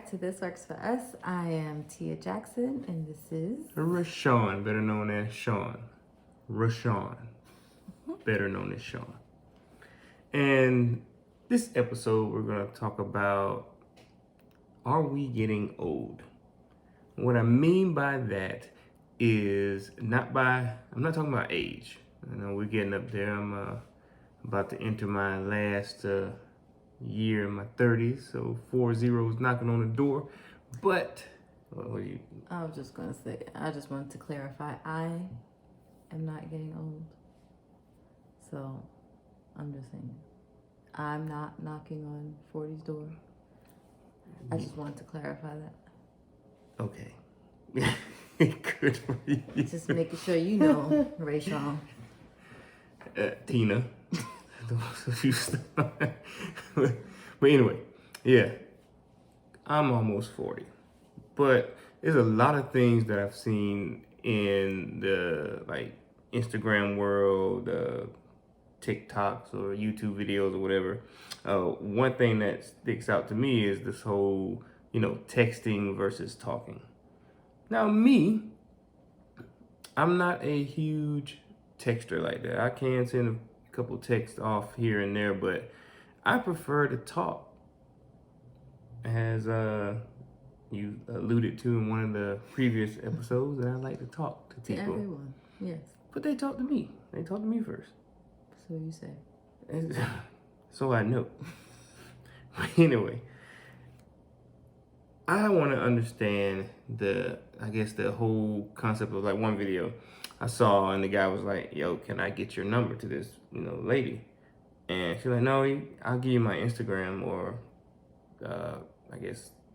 back to This Works For Us. I am Tia Jackson, and this is... Rashawn, better known as Sean. Rashawn, better known as Sean. And this episode, we're going to talk about, are we getting old? What I mean by that is I'm not talking about age. I know we're getting up there. I'm about to enter my last year in my 30s, so 40 is knocking on the door. But I was just going to say, I just wanted to clarify, I am not getting old. So, I'm just saying, I'm not knocking on 40's door. I just wanted to clarify that. Okay. Good for you. Just making sure you know, Rashawn. Tina. But anyway, yeah, I'm almost 40. But there's a lot of things that I've seen in the Instagram world, TikToks or YouTube videos or whatever. One thing that sticks out to me is this whole, texting versus talking. Now me, I'm not a huge texter like that. I can send a couple texts off here and there, but I prefer to talk. As you alluded to in one of the previous episodes, that I like to talk to people. To everyone, yes. But they talk to me. They talk to me first. So you say. So I know. But anyway, I want to understand the whole concept of one video I saw, and the guy was like, "Yo, can I get your number to this, lady?" And she's like, "No, I'll give you my Instagram or,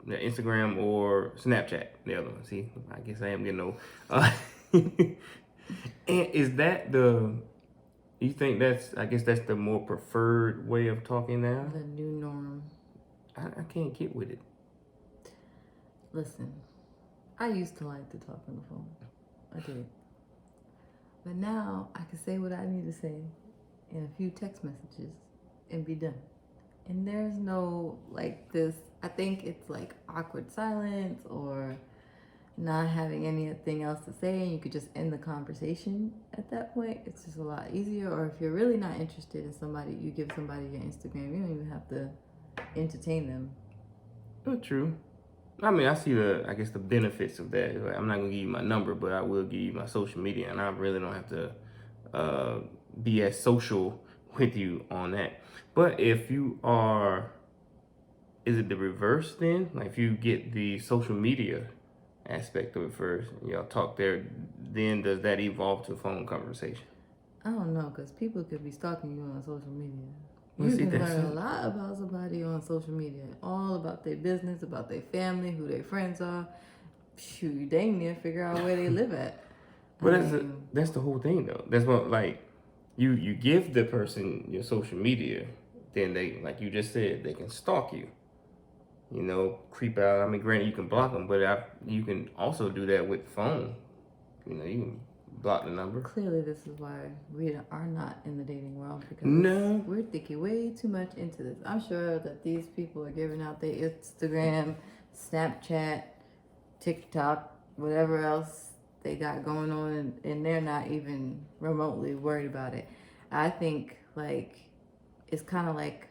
Instagram or Snapchat." The other one. See, I guess I am getting old. And is that you think that's the more preferred way of talking now? The new norm. I can't get with it. Listen, I used to like to talk on the phone. I did. But now I can say what I need to say in a few text messages and be done. And there's no this, I think it's awkward silence or not having anything else to say, and you could just end the conversation at that point. It's just a lot easier. Or if you're really not interested in somebody, you give somebody your Instagram. You don't even have to entertain them. Not true. I mean, I see the benefits of that. I'm not gonna give you my number, but I will give you my social media, and I really don't have to be as social with you on that. But if you are, is it the reverse then? If you get the social media aspect of it first, y'all talk there, then does that evolve to a phone conversation? I don't know, because people could be stalking you on social media. Well, You can learn a lot about somebody on social media. All about their business, about their family, who their friends are. Shoot, you dang near figure out where they live at. But that's the whole thing, though. That's what, you give the person your social media, then they, like you just said, they can stalk you. Creep out. I mean, granted, you can block them, but you can also do that with the phone. You can block the number. Clearly, this is why we are not in the dating world, because we're thinking way too much into this. I'm sure that these people are giving out their Instagram, Snapchat, TikTok, whatever else they got going on, and they're not even remotely worried about it. I think it's kind of like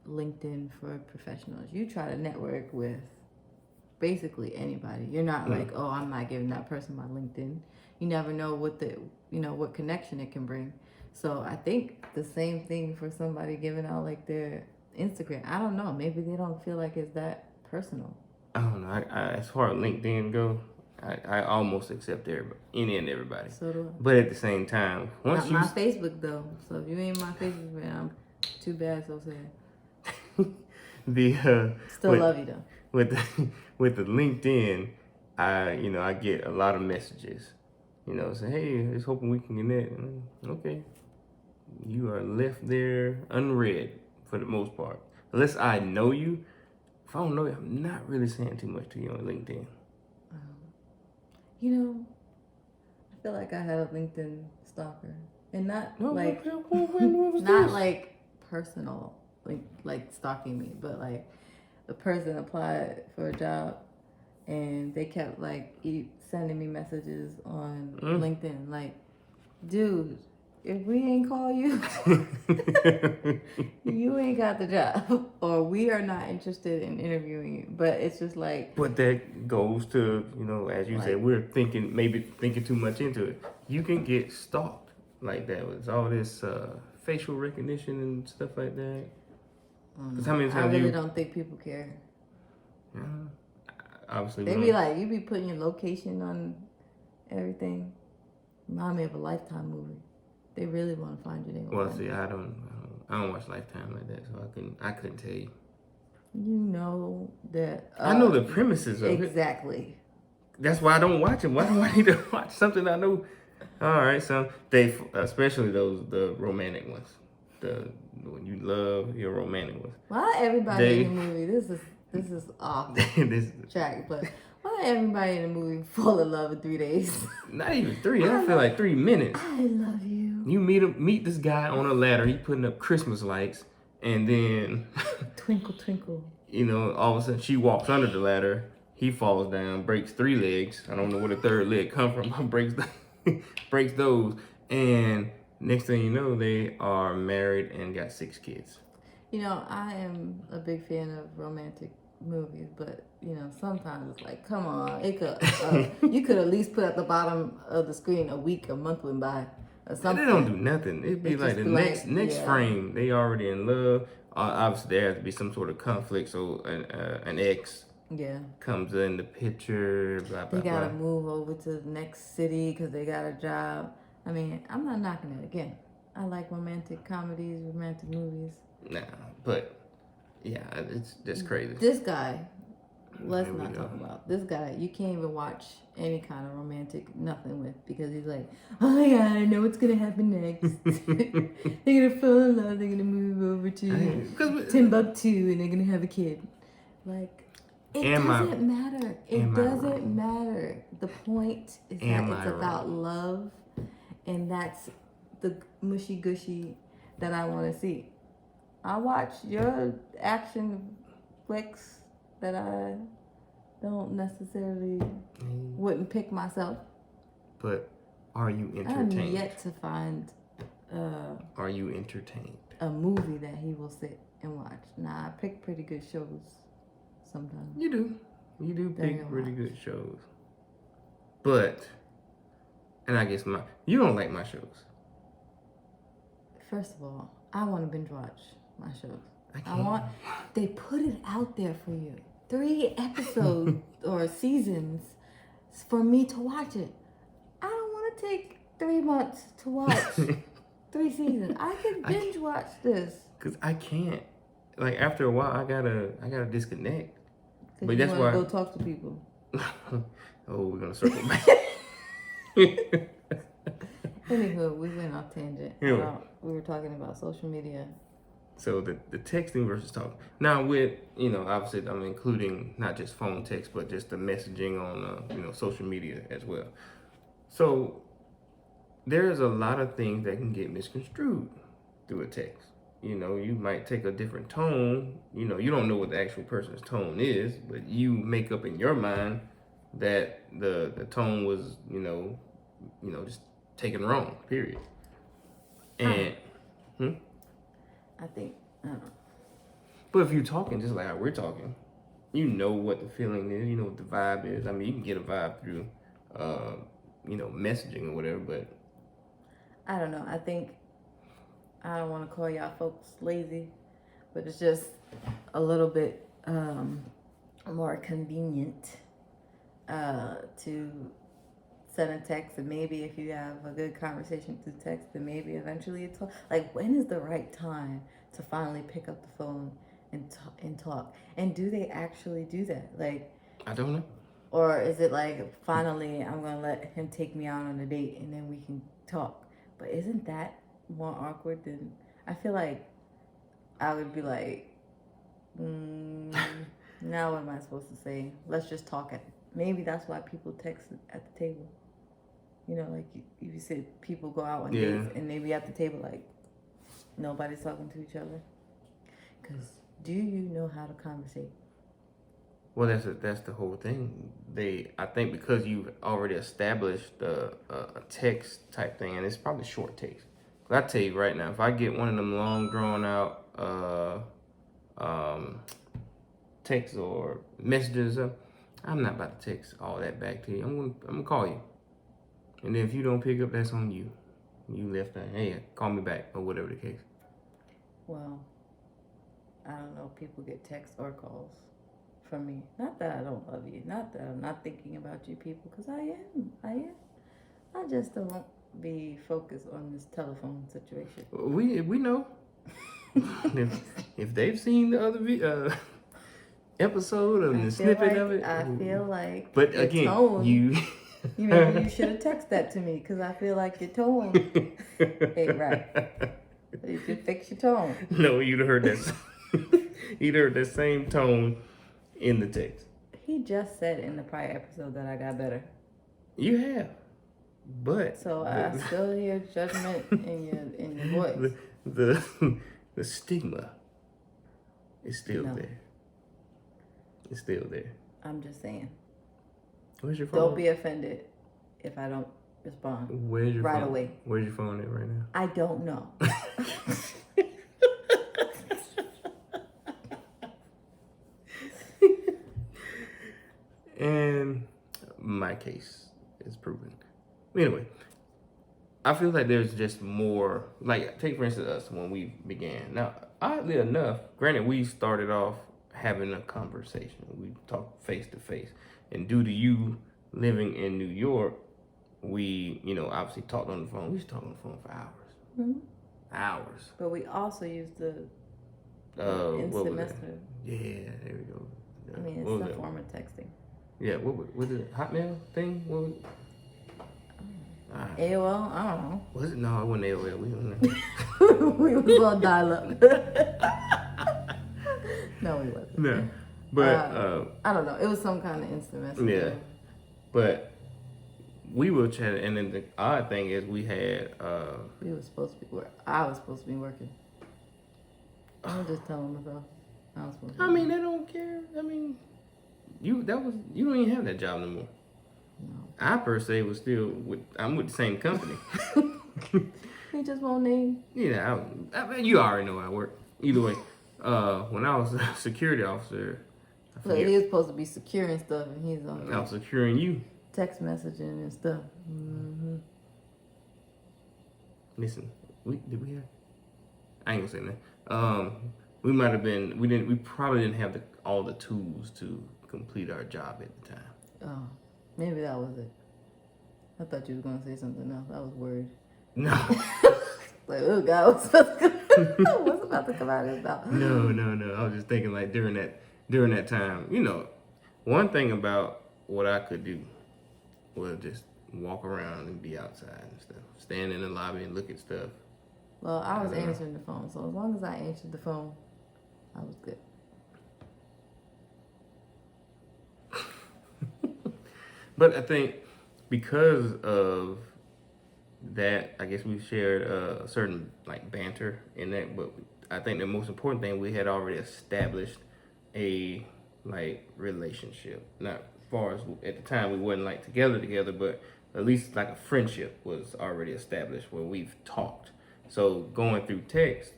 LinkedIn for professionals. You try to network with basically anybody. You're not oh, I'm not giving that person my LinkedIn. You never know what connection it can bring. So I think the same thing for somebody giving out their Instagram. I don't know. Maybe they don't feel like it's that personal. I don't know. I as far as LinkedIn go, I almost accept any and everybody. So do I. But at the same time, not my Facebook though. So if you ain't my Facebook man, I'm too bad. So sad. Still love you though. With the LinkedIn, I get a lot of messages. Say, hey, just hoping we can connect. Okay, you are left there unread for the most part, unless I know you. If I don't know you, I'm not really saying too much to you on LinkedIn. I feel like I had a LinkedIn stalker, and not when was not this? personal, like stalking me, but the person applied for a job, and they kept like sending me messages on LinkedIn, like, dude, if we ain't call you, you ain't got the job, or we are not interested in interviewing you. But it's just like. But that goes to, as you said, we're maybe thinking too much into it. You can get stalked like that with all this facial recognition and stuff like that. Because how many times I really don't think people care. Yeah, obviously. They be like, you be putting your location on everything. Remind me of a Lifetime movie. They really want to find you. Well, see, I don't watch Lifetime like that, so I couldn't tell you. You know that. I know the premises of it. Exactly. That's why I don't watch it. Why do I need to watch something I know? All right, so they, especially the romantic ones, when you love your romantic ones. Why everybody in the movie? This is off track, but why everybody in the movie fall in love in 3 days? Not even 3. I feel like 3 minutes. I love you. You meet this guy on a ladder. He putting up Christmas lights, and then twinkle twinkle. All of a sudden she walks under the ladder. He falls down, breaks 3 legs. I don't know where the third leg come from. breaks those, and next thing you know, they are married and got 6 kids. I am a big fan of romantic movies, but sometimes it's like, come on, it could you could at least put at the bottom of the screen a month went by, or something. They don't do nothing. It'd be like the next frame, they already in love. Obviously, there has to be some sort of conflict, so an ex comes in the picture. Blah blah. They gotta move over to the next city because they got a job. I mean, I'm not knocking it again. I like romantic comedies, romantic movies. Nah, but yeah, it's just crazy. This guy, let's not talk about this guy. You can't even watch any kind of romantic nothing with, because he's like, oh my god, I know what's gonna happen next. They're gonna fall in love. They're gonna move over to Timbuktu and they're gonna have a kid. Like, it doesn't matter. It doesn't matter. The point is that it's about love, and that's the mushy gushy that I want to see. I watch your action flicks that I don't necessarily wouldn't pick myself. But are you entertained? I'm yet to find. Are you entertained? A movie that he will sit and watch. Nah, I pick pretty good shows sometimes. You do pick pretty good shows. But, and I guess you don't like my shows. First of all, I want to binge watch my shows. I they put it out there for you. 3 episodes or seasons for me to watch it. I don't want to take 3 months to watch 3 seasons. I can binge watch this. Cause I can't. Like, after a while, I gotta disconnect. But that's why. Go talk to people. Oh, we're gonna circle back. Anywho, we went off tangent. Anyway. We were talking about social media. So the texting versus talking. Now with, obviously I'm including not just phone text, but just the messaging on, social media as well. So there's a lot of things that can get misconstrued through a text. You might take a different tone. You don't know what the actual person's tone is, but you make up in your mind that the tone was, just taken wrong, period. And I think, I don't know. But if you're talking just like how we're talking, you know what the feeling is, you know what the vibe is. I mean, you can get a vibe through, messaging or whatever, but. I don't know. I think, I don't want to call y'all folks lazy, but it's just a little bit more convenient to send a text, and maybe if you have a good conversation through text, then maybe eventually it's like, when is the right time to finally pick up the phone and talk? And do they actually do that? Like, I don't know. Or is it like, finally I'm gonna let him take me out on a date and then we can talk? But isn't that more awkward than, I feel like I would be like, now what am I supposed to say? Let's just talk. Maybe that's why people text at the table. Like you said, people go out on dates and they be at the table like nobody's talking to each other. Because do you know how to conversate? Well, that's the whole thing. I think because you've already established a text type thing, and it's probably short text. 'Cause I tell you right now, if I get one of them long drawn out um, texts or messages, I'm not about to text all that back to you. I'm gonna call you, and then if you don't pick up, that's on you. You left that. Hey, call me back or whatever the case. Well, I don't know if people get texts or calls from me. Not that I don't love you. Not that I'm not thinking about you people, because I am. I just don't be focused on this telephone situation. We know. if they've seen the other episode or the snippet of it. I feel like. But again, tone, you maybe you should have texted that to me, because I feel like your tone ain't right. You should fix your tone. No, you'd have heard that. You'd heard that same tone in the text. He just said in the prior episode that I got better. You have, but so I still hear judgment in your voice. The stigma is still there. It's still there. I'm just saying. Where's your phone? Don't be offended if I don't respond. Where's your right phone? away. Where's your phone at right now? I don't know. And my case is proven. Anyway, I feel like there's just more, like, take for instance us when we began. Now, oddly enough, granted, we started off having a conversation. We talked face to face. And due to you living in New York, we, obviously talked on the phone. We used to talk on the phone for hours. Mm-hmm. Hours. But we also used the instant messenger. Yeah, there we go. I mean, it's a form of texting. Yeah, what was it? Hotmail thing? What was it? AOL? I don't know. Was it? No, it wasn't AOL. We wasn't. We was on dial-up. No, we wasn't. No, but I don't know. It was some kind of instant messenger. Yeah, but we were chatting, and then the odd thing is we had. We were supposed to be I was supposed to be working. I'm just telling myself. I was supposed to. I mean, they don't care. I mean, you don't even have that job no more. No. I per se was still I'm with the same company. He just won't name. Yeah, I mean, you already know I work. Either way, when I was a security officer, Look, he was supposed to be securing stuff, and he's on. I was securing you. Text messaging and stuff. Mm-hmm. Listen, did we have? I ain't gonna say that. We might have been. We probably didn't have all the tools to complete our job at the time. Oh, maybe that was it. I thought you were gonna say something else. I was worried. No. Like, oh God, what's about to come out of his mouth? No. I was just thinking, like, during that time, one thing about what I could do was just walk around and be outside and stuff, stand in the lobby and look at stuff. Well, I was answering the phone, so as long as I answered the phone, I was good. But I think because of that, I guess we shared a certain banter in that. But I think the most important thing, we had already established a relationship. Not as far as at the time we wasn't together, but at least a friendship was already established where we've talked. So going through text,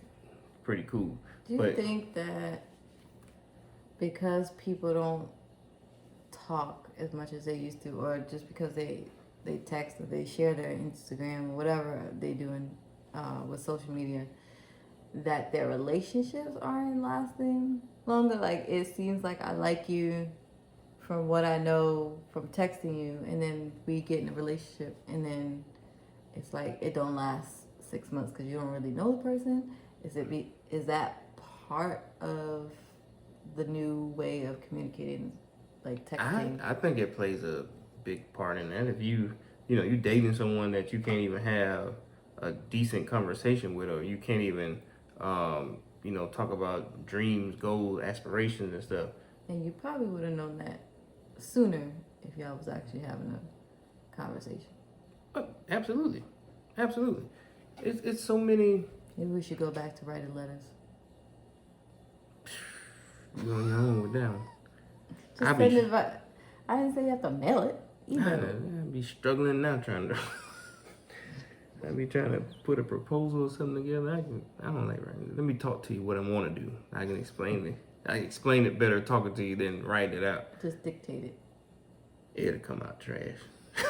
pretty cool. Do you think that because people don't talk as much as they used to, or just because they text or they share their Instagram or whatever they do with social media, that their relationships aren't lasting longer? Like, it seems like I like you from what I know from texting you, and then we get in a relationship, and then it's like it don't last 6 months because you don't really know the person. Is that part of the new way of communicating, like texting? I think it plays a big part in that. If you're dating someone that you can't even have a decent conversation with, or you can't even talk about dreams, goals, aspirations and stuff. And you probably would have known that sooner if y'all was actually having a conversation. Absolutely. It's so many. Maybe we should go back to writing letters. You're on your own with that one. Just send it. I didn't say you have to mail it. I'd be struggling now trying to. I'd be trying to put a proposal or something together. I don't like writing. Let me talk to you what I want to do. I can explain it. I explain it better talking to you than writing it out. Just dictate it. It'll come out trash.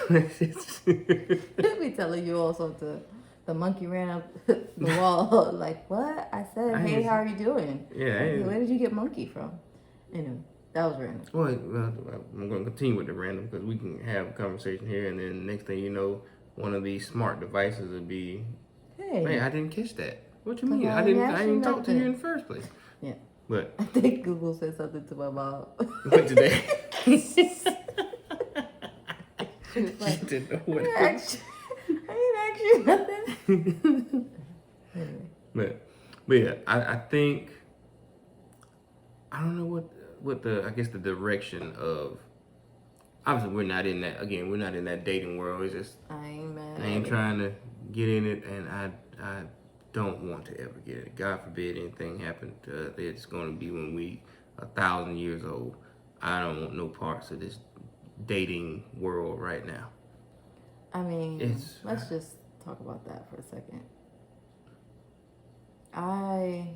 He'll be telling you all sorts of. The monkey ran up the wall. Like, what? I said, hey, how are you doing? Yeah. Where did you get monkey from? Anyway, that was random. Well, I'm going to continue with the random because we can have a conversation here, and then next thing you know, one of these smart devices would be, hey, I didn't catch that. What you mean? I didn't talk to you in the first place. Yeah. But I think Google said something to my mom. What today? She was like, She didn't know what I didn't ask you nothing. Anyway. But yeah, I think I don't know what the I guess the direction of. Obviously, we're not in that dating world. It's just I ain't mad. I ain't trying to get in it, and I don't want to ever get it. God forbid anything happen to us. It's going to be when we 1,000 years old. I don't want no parts of this dating world right now. I mean, let's just talk about that for a second. I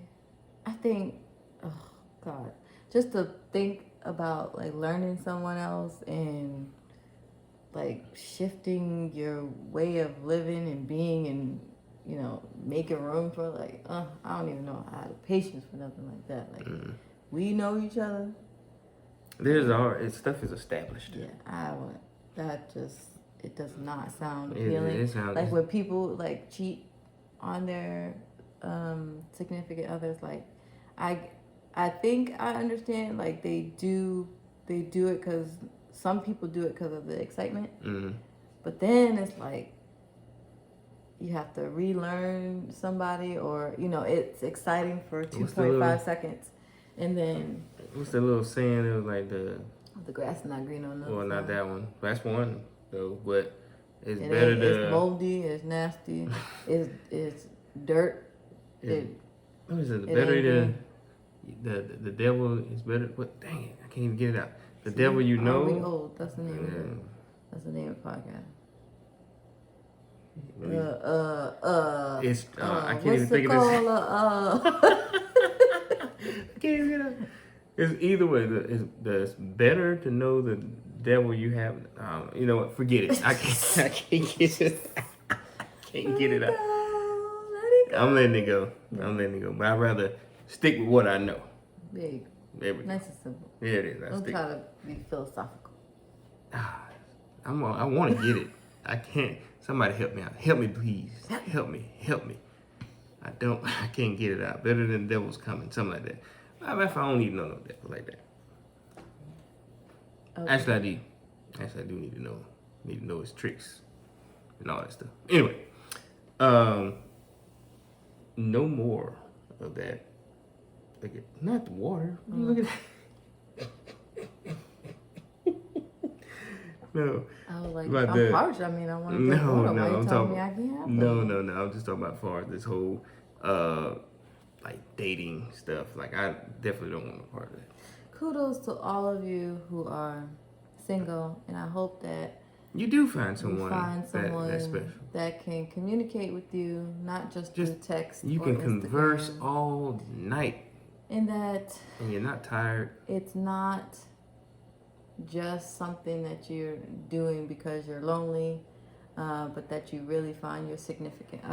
think, oh God, just to think about like learning someone else and like shifting your way of living and being and, you know, making room for like, I don't even know I have patience for nothing like that. Like, we know each other. Stuff is established. Yeah, it does not sound appealing. It sounds like when people like cheat on their significant others, like I think I understand like they do it because some people do it because of the excitement. But then it's like you have to relearn somebody, or you know, it's exciting for 2.5 seconons, and then what's the little saying? It was like the grass is not green on the. Well, not that one. That's one though, but it's It better to. It's moldy. It's nasty. it's dirt. What is it? Better to. The devil is better. What? Dang it! I can't even get it out. The devil you know. We old. That's the name of it. That's the name of the podcast. It's I can't what's even think it of this. called? I can't even get it. It's either way. It's better to know the devil you have. You know what? Forget it. I can't get it. I can't get it out. Let it go. I'm letting it go. But I'd rather stick with what I know. Big. Nice and simple. Yeah, it is. Don't try to be philosophical. I want to get it. I can't. Somebody help me out. Help me, please. Help me. I can't get it out. Better than devil's coming. Something like that. If I don't even know no devil like that. Okay. Actually, I do need to know. Need to know his tricks and all that stuff. Anyway, no more of that. Look at not the water. Look at that. No. I was like, I'm parched. I mean, I want to drink water. Why you telling me I can't have No. I'm just talking about far as this whole like dating stuff. Like I definitely don't want a part of that. Kudos to all of you who are single, and I hope that you do find someone that's special that can communicate with you, not just through text. You can converse all night, and you're not tired. It's not just something that you're doing because you're lonely, but that you really find your significant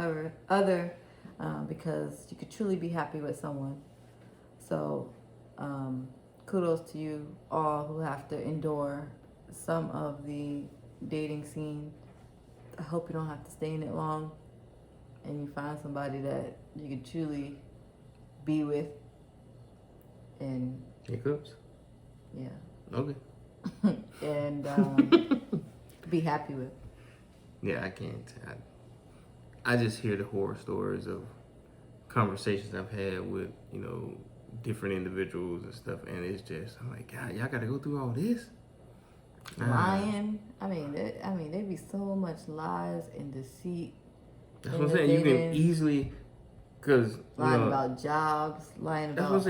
other because you could truly be happy with someone. So kudos to you all who have to endure some of the dating scene. I hope you don't have to stay in it long and you find somebody that you can truly be with. And hiccups? Yeah. Okay. And be happy with. Yeah, I can't. I just hear the horror stories of conversations I've had with, you know, different individuals and stuff, and it's just, I'm like, God, y'all got to go through all this. Lying. I mean, there be so much lies and deceit. That's what I'm saying. You can easily, because lying about jobs, lying about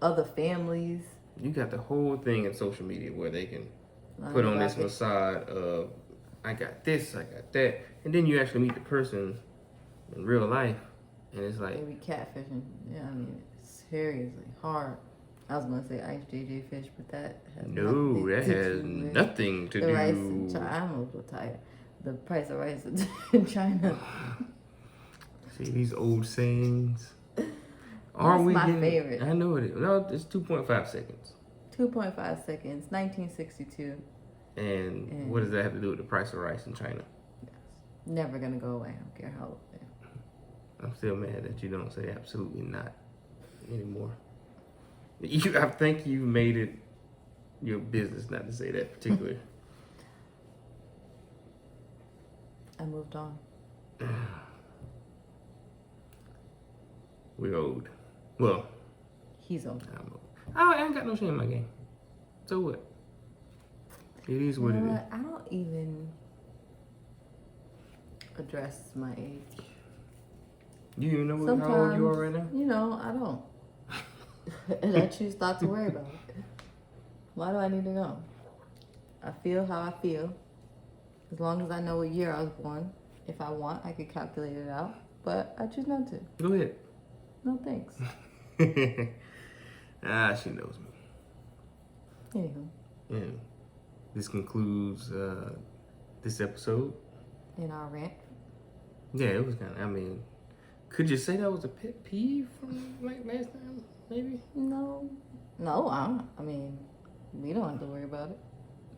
other families. You got the whole thing in social media where they can Line put on this graphic. facade of, I got this, I got that. And then you actually meet the person in real life. And it's like, Maybe catfishing. Yeah, I mean, it's seriously hard. I was gonna say Ice JJ Fish, but that has no, that has nothing to the do. rice in China. I'm a little tired. The price of rice in China. See these old sayings. That's my favorite. I know it is. No, it's 2.5 seconds. 2.5 seconds, 1962. And what does that have to do with the price of rice in China? Yes. Never gonna go away. I don't care how. Yeah. I'm still mad that you don't say absolutely not anymore. I think you made it your business not to say that particular. I moved on. We're old. Well, He's old. I'm old. I ain't got no shame in my game. So what? It is what it is. I don't even address my age. You even know how old you are right now? You know, I don't. And I choose not to worry about it. Why do I need to know? I feel how I feel. As long as I know what year I was born. If I want, I could calculate it out. But I choose not to. Go ahead. No thanks. She knows me. Anywho. And this concludes this episode. In our rant. Yeah, it was kind of, I mean, could you say that was a pet peeve from like last time, maybe? No, I mean, we don't have to worry about it.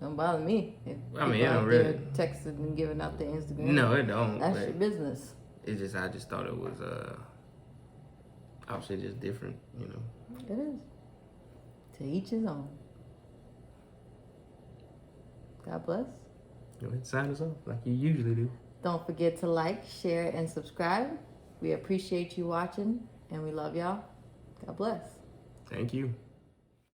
Don't bother me. If I mean, people I out really there texting and giving out their Instagram. No, it don't. That's your business. It's just, I just thought it was, obviously just different, you know. It is. To each his own. God bless. Go ahead and sign us off like you usually do. Don't forget to like, share, and subscribe. We appreciate you watching, and we love y'all. God bless. Thank you.